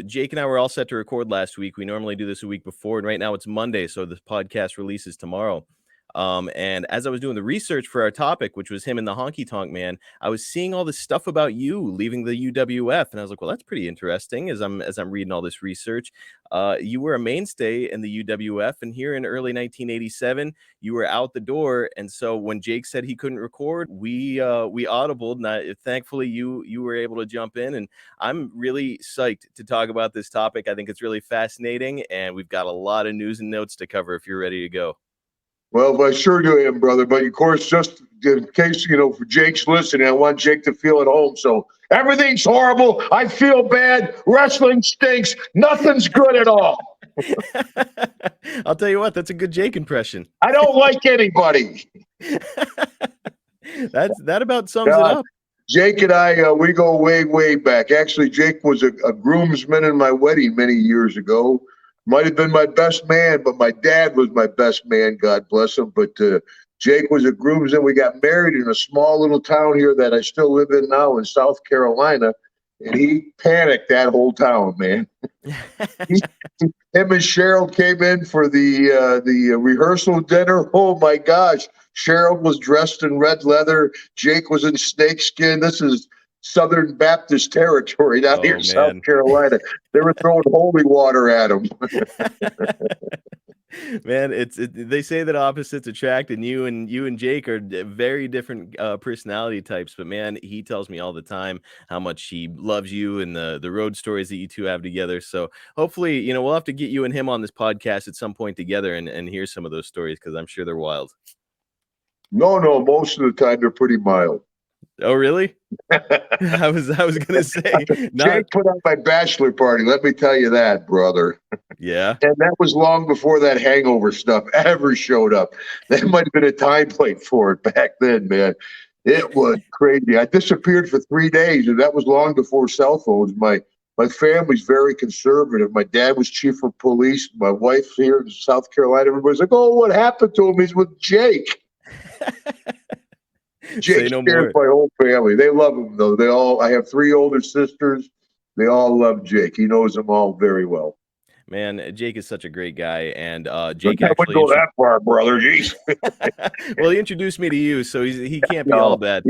Jake and I were all set to record last week. We normally do this a week before, and right now it's Monday, so the podcast releases tomorrow. And as I was doing the research for our topic, which was him and the Honky Tonk Man, I was seeing all this stuff about you leaving the UWF, and I was like, well, that's pretty interesting. As I'm reading all this research, you were a mainstay in the UWF, and here in early 1987, you were out the door. And so when Jake said he couldn't record, we audibled, and thankfully you were able to jump in. And I'm really psyched to talk about this topic. I think it's really fascinating, and we've got a lot of news and notes to cover if you're ready to go. Well, I sure do am, brother. But of course, just in case, for Jake's listening, I want Jake to feel at home. So everything's horrible. I feel bad. Wrestling stinks. Nothing's good at all. I'll tell you what, that's a good Jake impression. I don't like anybody. That about sums it up. Jake and I, we go way, way back. Actually, Jake was a groomsman in my wedding many years ago. Might have been my best man, but my dad was my best man, God bless him. But Jake was a groomsman. We got married in a small little town here that I still live in now in South Carolina, and he panicked that whole town, man. Him and Cheryl came in for the rehearsal dinner. Oh, my gosh. Cheryl was dressed in red leather. Jake was in snakeskin. This is Southern Baptist territory down here in South Carolina. They were throwing holy water at him. Man, they say that opposites attract, and you and Jake are very different personality types. But man, he tells me all the time how much he loves you and the road stories that you two have together. So hopefully, we'll have to get you and him on this podcast at some point together and hear some of those stories, because I'm sure they're wild. No, most of the time they're pretty mild. Oh, really? I was gonna say, Jake put on my bachelor party. Let me tell you that, brother. Yeah, and that was long before that hangover stuff ever showed up. That might have been a time plate for it back then, man. It was crazy. I disappeared for 3 days, and that was long before cell phones. My family's very conservative. My dad was chief of police. My wife's here in South Carolina. Everybody's like, "Oh, what happened to him? He's with Jake." Jake scares my whole family. They love him, though. I have 3 older sisters. They all love Jake. He knows them all very well. Man, Jake is such a great guy, and Jake actually wouldn't go that far, brother. Jeez. Well, he introduced me to you, so he can't be all bad.